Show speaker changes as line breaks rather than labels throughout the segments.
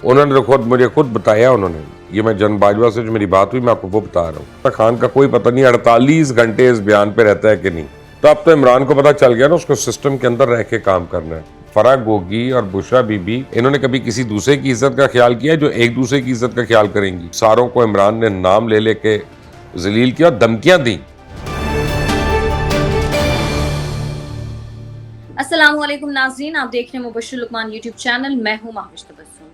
उन्होंने तो मुझे खुद बताया, उन्होंने ये, मैं जन बाजवा से जो मेरी बात हुई मैं आपको वो बता रहा हूँ। खान का कोई पता नहीं 48 घंटे इस बयान पे रहता है कि नहीं। तो अब तो इमरान को पता चल गया ना उसको सिस्टम के अंदर रह के काम करना है। फराह गोगी और बुशरा बीबी इन्होंने कभी किसी दूसरे की इज्जत का ख्याल किया जो एक दूसरे की इज्जत का ख्याल करेंगी? सारों को इमरान ने नाम ले लेके जलील किया, धमकियां दी।
अस्सलामुअलैकुम नाज़रीन, आप देख रहे हैं मुबश्शिर लुकमान यूट्यूब चैनल। मैं हूं महविश तबस्सुम।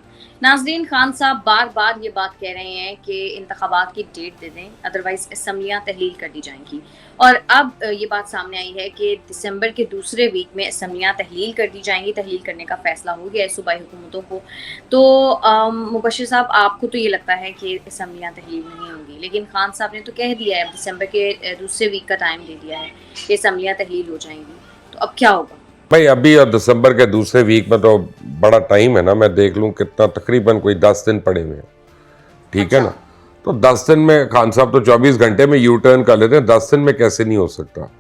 नाज़रीन, खान साहब बार बार ये बात कह रहे हैं कि इंतखाबात की डेट दे दें, अदरवाइज असम्बलियाँ तहलील कर दी जाएंगी। और अब ये बात सामने आई है कि दिसंबर के दूसरे वीक में असम्बलियाँ तहलील कर दी जाएंगी। तहलील करने का फैसला हो गया है सूबाई हुकूमतों को। तो मुबश्शिर साहब, आपको तो ये लगता है कि असम्बलियाँ तहलील नहीं होंगी, लेकिन खान साहब ने तो कह दिया है, दिसंबर के दूसरे वीक का टाइम दे दिया है कि असम्बलियाँ तहलील हो जाएंगी। तो अब क्या होगा
भाई? अभी और दिसंबर के दूसरे वीक में तो बड़ा टाइम है ना, मैं देख लूँ कितना, तकरीबन कोई 10 दिन पड़े हुए हैं, ठीक है ना। तो 10 दिन में खान साहब तो 24 घंटे में यू टर्न कर लेते हैं, 10 दिन में कैसे नहीं हो सकता?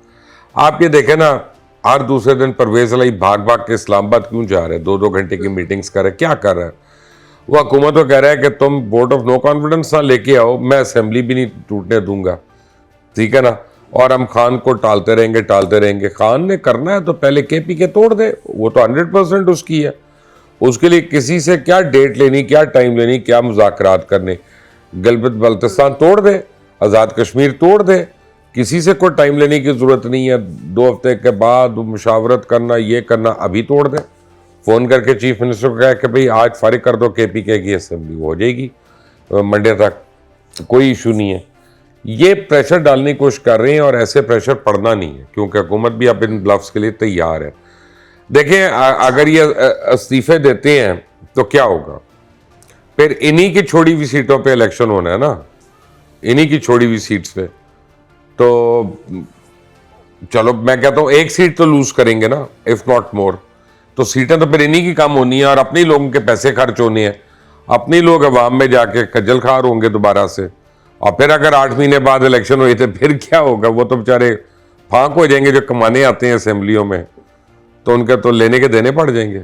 आप ये देखें ना, हर दूसरे दिन परवेज अली भाग भाग के इस्लामाबाद क्यों जा रहे हैं, 2-2 घंटे की मीटिंग्स कर रहे हैं, क्या कर रहे हैं? वो हुकूमत को कह रहा है कि तुम वोट ऑफ नो कॉन्फिडेंस ना लेके आओ, मैं असेंबली भी नहीं टूटने दूंगा, ठीक है ना। और हम खान को टालते रहेंगे। खान ने करना है तो पहले केपी के तोड़ दे, वो तो 100% उसकी है। उसके लिए किसी से क्या डेट लेनी, क्या टाइम लेनी, क्या मुज़ाकरात करने? गिलगित बल्तिस्तान तोड़ दे, आज़ाद कश्मीर तोड़ दे, किसी से कोई टाइम लेने की ज़रूरत नहीं है। 2 हफ्ते के बाद मुशावरत करना, ये करना, अभी तोड़ दे। फ़ोन करके चीफ मिनिस्टर को कहा कि भाई आज फारिग कर दो केपी के की असेंबली, वो हो जाएगी मंडे तक, कोई इशू नहीं है। ये प्रेशर डालने की कोशिश कर रहे हैं और ऐसे प्रेशर पड़ना नहीं है, क्योंकि हुकूमत भी अब इन ब्लफ्स के लिए तैयार है। देखें, अगर ये इस्तीफे देते हैं तो क्या होगा? फिर इन्हीं की छोड़ी हुई सीटों पे इलेक्शन होना है ना, इन्हीं की छोड़ी हुई सीट्स पे। तो चलो मैं कहता हूँ एक सीट तो लूज करेंगे ना, इफ नॉट मोर। तो सीटें तो फिर इन्हीं की कम होनी है और अपने ही लोगों के पैसे खर्च होने हैं, अपने लोग अवाम में जाके खज्जल खार होंगे दोबारा से। और फिर अगर 8 महीने बाद इलेक्शन हुई तो फिर क्या होगा? वो तो बेचारे फांक हो जाएंगे जो कमाने आते हैं असेंबलियों में, तो उनके तो लेने के देने पड़ जाएंगे।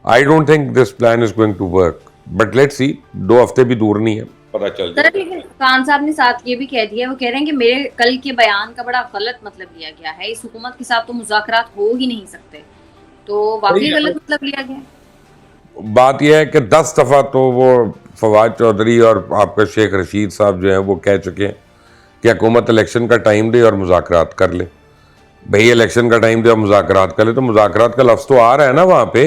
I don't think this plan is going to work, but let's see, 2 हफ्ते भी दूर नहीं है, पता चल
सर? लेकिन खान साहब ने साथ ये भी कह दिया, वो कह रहे हैं कि मेरे कल के बयान का बड़ा गलत मतलब लिया गया है, इस हुकूमत के साथ तो मुज़ाकरात हो ही नहीं सकते। तो वाकई गलत मतलब लिया गया।
बात यह है कि 10 दफ़ा तो वो फवाद चौधरी और आपका शेख रशीद साहब जो हैं वो कह चुके हैं कि हुकूमत इलेक्शन का टाइम दे और मुज़ाकरात कर ले। भाई इलेक्शन का टाइम दे और मुज़ाकरात कर ले, तो मुज़ाकरात का लफ्ज़ तो आ रहा है ना वहाँ पे।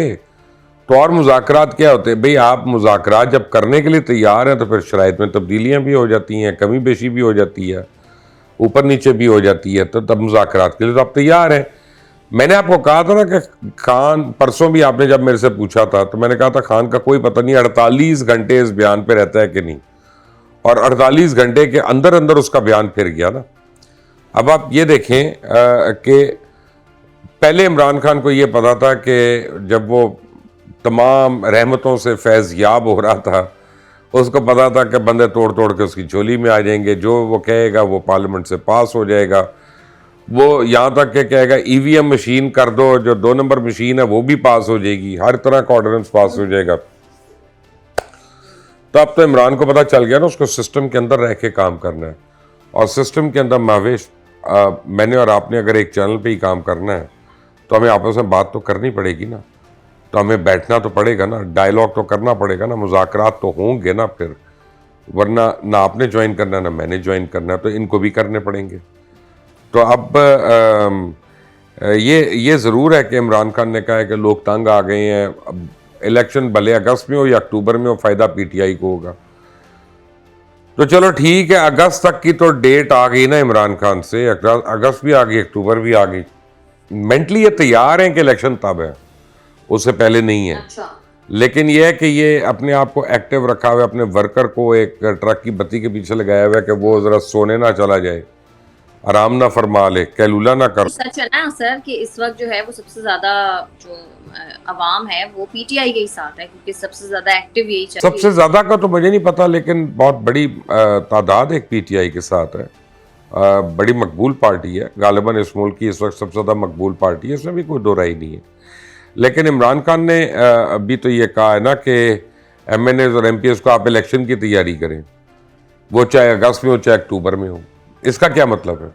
तो और मुज़ाकरात क्या होते हैं भाई? आप मुज़ाकरात जब करने के लिए तैयार हैं तो फिर शराइत में तब्दीलियाँ भी हो जाती हैं, कमी बेशी भी हो जाती है, ऊपर नीचे भी हो जाती है, तो तब मुज़ाकरात के लिए तो आप तैयार हैं। मैंने आपको कहा था ना कि खान, परसों भी आपने जब मेरे से पूछा था तो मैंने कहा था खान का कोई पता नहीं 48 घंटे इस बयान पे रहता है कि नहीं, और 48 घंटे के अंदर अंदर उसका बयान फिर गया ना। अब आप ये देखें कि पहले इमरान खान को ये पता था कि जब वो तमाम रहमतों से फैज़ याब हो रहा था, उसको पता था कि बंदे तोड़ तोड़ के उसकी झोली में आ जाएंगे, जो वो कहेगा वो पार्लियामेंट से पास हो जाएगा। वो यहाँ तक के कहेगा ईवीएम मशीन कर दो, जो 2 नंबर मशीन है वो भी पास हो जाएगी, हर तरह का ऑर्डिनेंस पास हो जाएगा। तो अब तो इमरान को पता चल गया ना उसको सिस्टम के अंदर रह के काम करना है। और सिस्टम के अंदर महवेश, मैंने और आपने अगर एक चैनल पे ही काम करना है तो हमें आपस में बात तो करनी पड़ेगी ना, तो हमें बैठना तो पड़ेगा ना, डायलॉग तो करना पड़ेगा ना, मुज़ाकरात तो होंगे ना फिर, वरना ना आपने ज्वाइन करना ना मैंने ज्वाइन करना, तो इनको भी करने पड़ेंगे। तो अब ये ज़रूर है कि इमरान खान ने कहा है कि लोग तंग आ गए हैं, अब इलेक्शन भले अगस्त में हो या अक्टूबर में हो, फ़ायदा पीटीआई को होगा। तो चलो ठीक है, अगस्त तक की तो डेट आ गई ना इमरान खान से, अगस्त भी आ गई, अक्टूबर भी आ गई। मेंटली ये तैयार हैं कि इलेक्शन तब है, उससे पहले नहीं है।
अच्छा।
लेकिन यह है कि ये अपने आप को एक्टिव रखा हुआ है, अपने वर्कर को एक ट्रक की बत्ती के पीछे लगाया हुआ है कि वो ज़रा सोने ना चला जाए, आराम ना फरमा ले, कैलूला ना कर।
सच है ना सर कि इस वक्त जो है वो सबसे ज्यादा जो अवाम है वो पीटीआई के ही साथ है, क्योंकि सबसे ज्यादा एक्टिव यही चल रही है।
सबसे ज़्यादा का तो मुझे नहीं पता, लेकिन बहुत बड़ी तादाद एक पीटीआई के साथ है। बड़ी मकबूल पार्टी है, गालिबन इस मुल्क की इस वक्त सबसे ज़्यादा मकबूल पार्टी है, इसमें भी कोई दो राय नहीं है। लेकिन इमरान खान ने अभी तो ये कहा है ना कि MNAs और MPs को आप इलेक्शन की तैयारी करें, वो चाहे अगस्त में हो चाहे अक्टूबर में हो। इसका क्या मतलब है?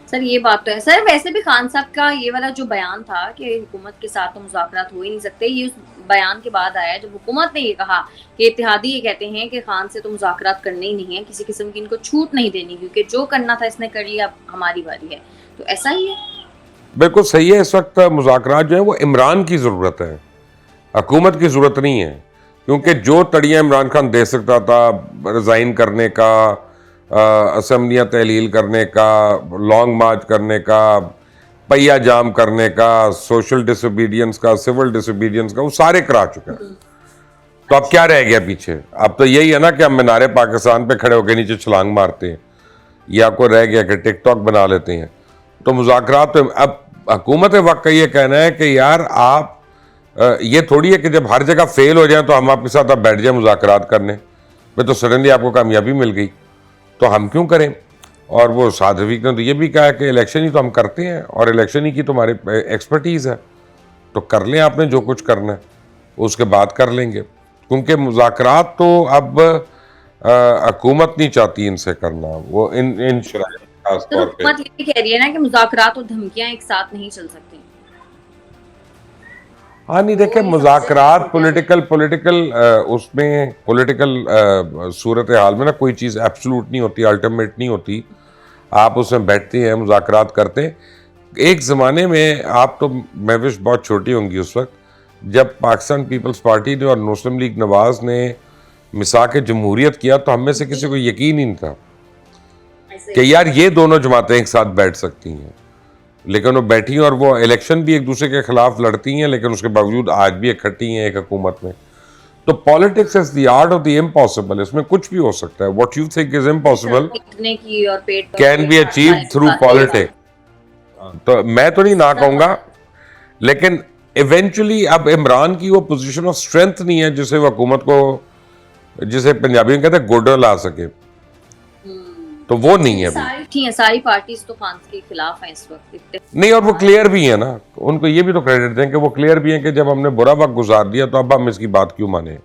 सर ये बात तो है सर। वैसे भी खान साहब का ये वाला जो बयान था कि हुकूमत के साथ तो मुज़ाकरात हो ही नहीं सकते, ये उस बयान के बाद आया जब हुकूमत ने ये कहा कि इत्तेहादी ये कहते हैं कि खान से तो मुज़ाकरात करने ही नहीं है, किसी किस्म की इनको छूट नहीं देनी, क्योंकि जो करना था इसने कर लिया, अब हमारी बारी है। तो ऐसा ही है।
बिल्कुल सही है। इस वक्त मुज़ाकरात जो है वो इमरान की ज़रूरत है, हुकूमत की ज़रूरत नहीं है, क्योंकि जो तड़ियाँ इमरान खान दे सकता था, रिज़ाइन करने का, असम्बलियाँ तहलील करने का, लॉन्ग मार्च करने का, पहिया जाम करने का, सोशल डिसोबीडियंस का, सिविल डिसोबीडियंस का, वो सारे करा चुके हैं। तो अब क्या रह गया पीछे? अब तो यही है ना कि हम मीनारे पाकिस्तान पे खड़े होकर नीचे छलांग मारते हैं, या आपको रह गया कि टिकटॉक बना लेते हैं। तो मुज़ाकरात पे अब हुकूमत वक्त का ये कहना है कि यार आप ये थोड़ी है कि जब हर जगह फेल हो जाए तो हम आपके साथ अब बैठ जाए मुज़ाकरात करने में, तो सडनली आपको कामयाबी मिल गई तो हम क्यों करें। और वो साद रफीक ने तो ये भी कहा है कि इलेक्शन ही तो हम करते हैं और इलेक्शन ही की तुम्हारी एक्सपर्टीज़ है, तो कर लें आपने जो कुछ करना है, उसके बाद कर लेंगे। क्योंकि मुज़ाकरात तो अब हुकूमत नहीं चाहती इनसे करना, वो इन शराइत खास
तो
तौर पे।
हुकूमत ये कह रही है ना कि मुज़ाकरात और धमकियां एक साथ नहीं चल सकती।
हाँ नहीं देखे, मुज़ाकरात पॉलिटिकल उसमें पॉलिटिकल सूरत हाल में ना कोई चीज़ एब्सोल्यूट नहीं होती, अल्टीमेट नहीं होती। आप उसमें बैठते हैं, मुज़ाकरात करते हैं। एक ज़माने में आप तो महविश बहुत छोटी होंगी उस वक्त, जब पाकिस्तान पीपल्स पार्टी ने और मुस्लिम लीग नवाज ने मिसाक जमहूरियत किया तो हम में से किसी को यकीन ही नहीं था कि यार ये दोनों जमातें एक साथ बैठ सकती हैं। लेकिन वो बैठी और वो इलेक्शन भी एक दूसरे के खिलाफ लड़ती हैं, लेकिन उसके बावजूद आज भी इकट्ठी हैं एक हुकूमत में। तो politics is the art of the impossible, इसमें कुछ भी हो सकता है। What you think is impossible
की और पेट
can be achieve through politics. तो मैं तो नहीं ना कहूंगा, लेकिन इवेंचुअली अब इमरान की वो पोजीशन ऑफ स्ट्रेंथ नहीं है जिसे वो हुकूमत को, जिसे पंजाबी में कहते हैं गोडर ला सके, तो वो नहीं है अभी।
सारी पार्टीज तो खान के खिलाफ हैं इस वक्त।
नहीं, और वो क्लियर भी है ना, उनको ये भी तो क्रेडिट दें कि वो क्लियर भी है कि जब हमने बुरा वक्त गुजार दिया तो अब हम इसकी बात क्यों माने।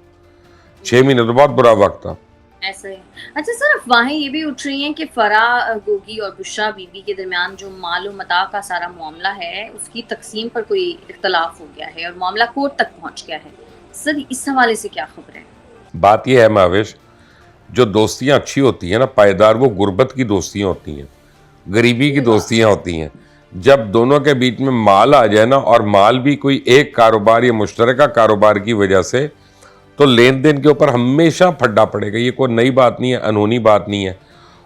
6 महीने तो बहुत बुरा वक्त था।
ऐसा है। अच्छा सर, अफवाहें ये भी उठ रही हैं कि फराह गोगी और बुशरा बीबी के दरमियान जो माल मता का सारा मामला है उसकी तकसीम पर कोई इख्तलाफ हो गया है और मामला कोर्ट तक पहुंच गया है। सर इस हवाले से क्या खबर है?
बात यह है महावेश, जो दोस्तियां अच्छी होती हैं ना पायदार, वो गुर्बत की दोस्तियां होती हैं, गरीबी की दोस्तियां होती हैं। जब दोनों के बीच में माल आ जाए ना, और माल भी कोई एक कारोबार या मुश्तरका कारोबार की वजह से, तो लेन देन के ऊपर हमेशा फड्डा पड़ेगा। ये कोई नई बात नहीं है, अनहोनी बात नहीं है।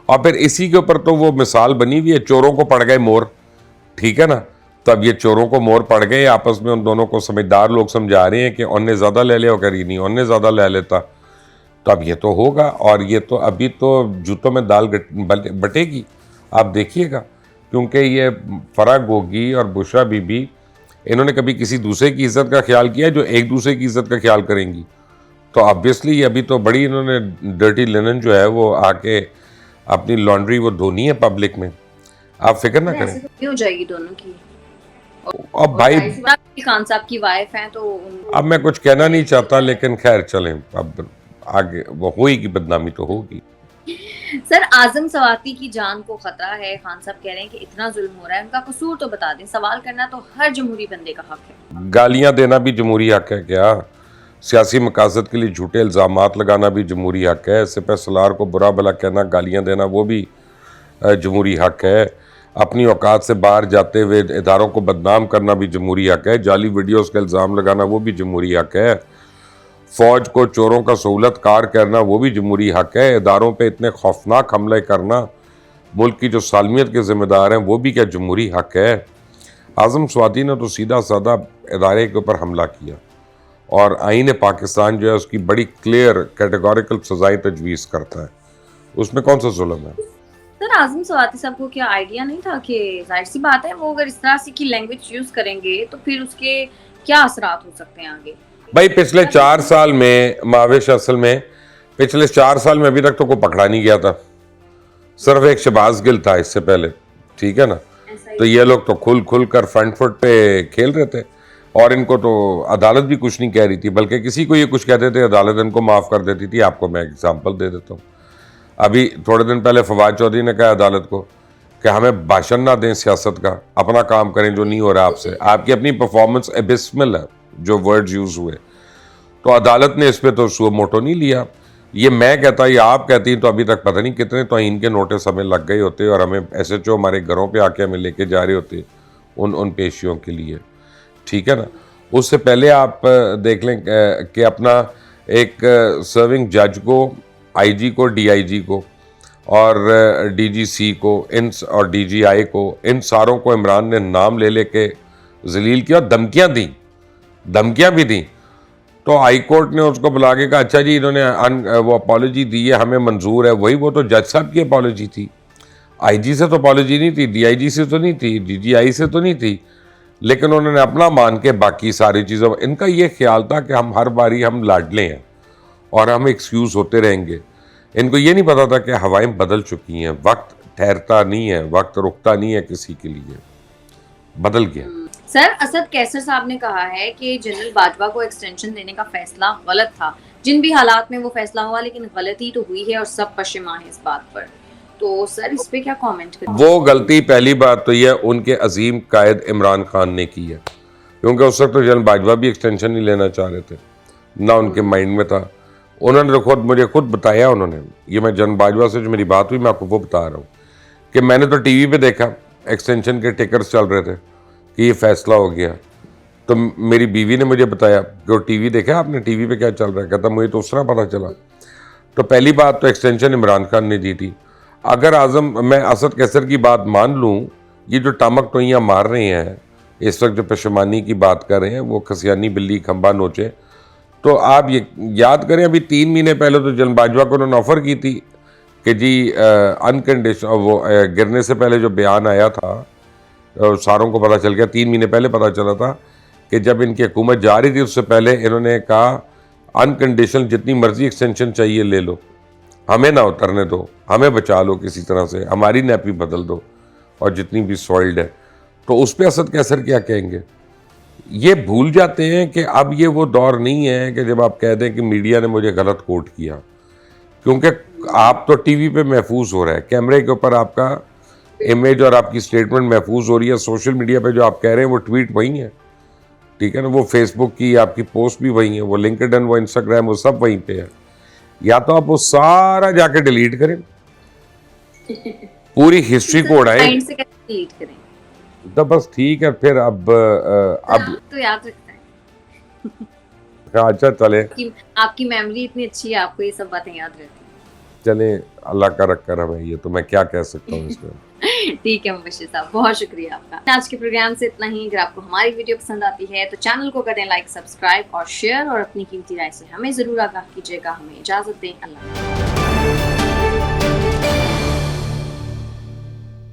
और फिर इसी के ऊपर तो वो मिसाल बनी हुई है, चोरों को पड़ गए मोर, ठीक है ना। तो अब ये चोरों को मोर पड़ गए, आपस में उन दोनों को समझदार लोग समझा रहे हैं कि उनने ज़्यादा ले लिया, करी नहीं उनने ज़्यादा ले लेता। तो अब ये तो होगा, और ये तो अभी तो जूतों में दाल बटेगी, आप देखिएगा। क्योंकि ये फराह गोगी और बुशरा बीबी, इन्होंने कभी किसी दूसरे की इज्जत का ख्याल किया जो एक दूसरे की इज्जत का ख्याल करेंगी? तो ऑब्वियसली अभी तो बड़ी इन्होंने डर्टी लिनन जो है वो आके अपनी लॉन्ड्री वो धोनी है पब्लिक में, आप फिक्र ना करें।
हो जाएगी दोनों की।
और भाई
खान साहब की वाइफ हैं तो
अब मैं कुछ कहना नहीं चाहता, लेकिन खैर चलें, अब आगे वो होगी, बदनामी तो होगी।
सर आजम सवाती की जान को खतरा है, खान साहब कह रहे हैं कि इतना जुल्म हो रहा है, उनका कसूर तो बता दें। सवाल करना तो हर जमहूरी बंदे का हक है।
गालियां देना भी जमहूरी हक है क्या? सियासी मकासद के लिए झूठे इल्ज़ामात लगाना भी जमहूरी हक है। सिपह सलार को बुरा भला कहना, गालियां देना, वो भी जमहूरी हक है। अपनी औकात से बाहर जाते हुए इदारों को बदनाम करना भी जमहूरी हक है। जाली वीडियोस का इल्ज़ाम लगाना वो भी जमहूरी हक है। फ़ौज को चोरों का सहूलत कार करना वो भी जमहूरी हक है। इदारों पे इतने खौफनाक हमले करना, मुल्क की जो सालमियत के ज़िम्मेदार हैं, वो भी क्या जमहूरी हक है? आज़म स्वाति ने तो सीधा साधा इदारे के ऊपर हमला किया, और आईन पाकिस्तान जो है उसकी बड़ी क्लियर कैटेगोरिकल सजाएं तजवीज़ करता है, उसमें कौन सा जुल्म है?
सर आज़म सवाती साहब को क्या आइडिया नहीं था कि जाहिर सी बात है वो अगर इस तरह से की लैंग्वेज यूज़ करेंगे तो फिर उसके क्या असरात हो सकते हैं आगे? भाई
पिछले 4 साल में माविश, असल में पिछले 4 साल में अभी तक तो कोई पकड़ा नहीं गया था, सिर्फ एक शहबाज गिल था इससे पहले, ठीक है ना। तो ये लोग तो खुल कर फ्रंट फुट पे खेल रहे थे। और इनको तो अदालत भी कुछ नहीं कह रही थी, बल्कि किसी को ये कुछ कहते थे अदालत इनको माफ़ कर देती थी। आपको मैं एग्जांपल दे देता हूँ। अभी थोड़े दिन पहले फवाद चौधरी ने कहा अदालत को कि हमें भाषण ना दें सियासत का, अपना काम करें जो नहीं हो रहा आपसे, आपकी अपनी परफॉर्मेंस एबिस्मल है, जो वर्ड्स यूज़ हुए। तो अदालत ने इस पर तो सुओ मोटो नहीं लिया। ये मैं कहता या आप कहती तो अभी तक पता नहीं कितने तौहीन के नोटिस हमें लग गए होते और हमें SHO हमारे घरों पे आके हमें लेके जा रहे होते उन पेशियों के लिए, ठीक है ना। उससे पहले आप देख लें कि अपना एक सर्विंग जज को, IG को, DIG को और DGC को और DGI को, इन सारों को इमरान ने नाम ले लेके जलील किया, धमकियां भी दी। तो हाई कोर्ट ने उसको बुला के कहा अच्छा जी इन्होंने वो अपॉलॉजी दी है, हमें मंजूर है। वही वो तो जज साहब की अपॉलॉजी थी, IG से तो अपॉलॉजी नहीं थी, DIG से तो नहीं थी, DGI से तो नहीं थी, लेकिन उन्होंने अपना मान के बाकी सारी चीज़ों। इनका ये ख्याल था कि हम हर बारी हम लाडले हैं और हम एक्सक्यूज़ होते रहेंगे। इनको ये नहीं पता था कि हवाएं बदल चुकी हैं, वक्त ठहरता नहीं है, वक्त रुकता नहीं है किसी के लिए, बदल गया।
सर, असद कैसर साहब ने कहा है कि जनरल बाजवा को एक्सटेंशन देने का फैसला गलत था, जिन भी हालात में वो फैसला हुआ, लेकिन गलती तो हुई है और सब पशेमान है इस बात पर। तो सर इस पे क्या कमेंट करें? वो
गलती पहली बात तो यह उनके अजीम कायद इमरान खान ने की है, क्योंकि उस वक्त तो जनरल बाजवा भी एक्सटेंशन नहीं लेना चाह रहे थे, ना उनके माइंड में था। उन्होंने तो मुझे खुद बताया, उन्होंने ये, मैं जनरल बाजवा से जो मेरी बात हुई मैं आपको वो बता रहा हूँ कि मैंने तो TV पे देखा एक्सटेंशन के टिकर्स चल रहे थे कि ये फैसला हो गया। तो मेरी बीवी ने मुझे बताया कि वो TV देखा आपने, TV पे क्या चल रहा है? कहता मुझे तो उस तरह पता चला। तो पहली बात तो एक्सटेंशन इमरान खान ने दी थी। अगर मैं असद कैसर की बात मान लूँ, ये जो टामक टोइयाँ मार रहे हैं इस वक्त, जो पशेमानी की बात कर रहे हैं, वो खसियानी बिल्ली खंबा नोचे, तो आप ये याद करें अभी 3 महीने पहले तो जनरल बाजवा को उन्होंने ऑफ़र की थी कि जी अनकंडीशन, वो गिरने से पहले जो बयान आया था सारों को पता चल गया, 3 महीने पहले पता चला था कि जब इनकी हुकूमत जा रही थी उससे पहले इन्होंने कहा अनकंडीशनल जितनी मर्जी एक्सटेंशन चाहिए ले लो, हमें ना उतरने दो, हमें बचा लो किसी तरह से, हमारी नैपी बदल दो और जितनी भी सॉइल्ड है। तो उस पर असद कैसर क्या कहेंगे? ये भूल जाते हैं कि अब ये वो दौर नहीं है कि जब आप कह दें कि मीडिया ने मुझे गलत कोट किया, क्योंकि आप तो TV पे महफूज हो रहा है, कैमरे के ऊपर आपका इमेज और आपकी स्टेटमेंट महफूज हो रही है। सोशल मीडिया पे जो आप कह रहे हैं वो ट्वीट वही है, ठीक है ना, वो फेसबुक की आपकी पोस्ट भी वही है, वो लिंक्डइन, वो इंस्टाग्राम, वो सब वहीं पे है। या तो आप वो सारा जाके डिलीट करें, पूरी हिस्ट्री को उड़ाएं,
माइंड से कैसे डिलीट करें?
तो बस ठीक है फिर। अब
तो याद रखता है।
अच्छा चले,
आपकी मेमोरी इतनी अच्छी है, आपको ये सब बातें याद रहती हैं।
चले, अल्लाह का रखकर हमें, ये तो मैं क्या कह सकता हूँ इसमें।
ठीक है मुबश्शिर साहब, बहुत शुक्रिया आपका। आज के प्रोग्राम से इतना ही। अगर आपको हमारी वीडियो पसंद आती है तो चैनल को करें लाइक, सब्सक्राइब और शेयर, और अपनी कीमती राय से हमें ज़रूर आगाह कीजिएगा। हमें इजाज़त दें। अल्लाह।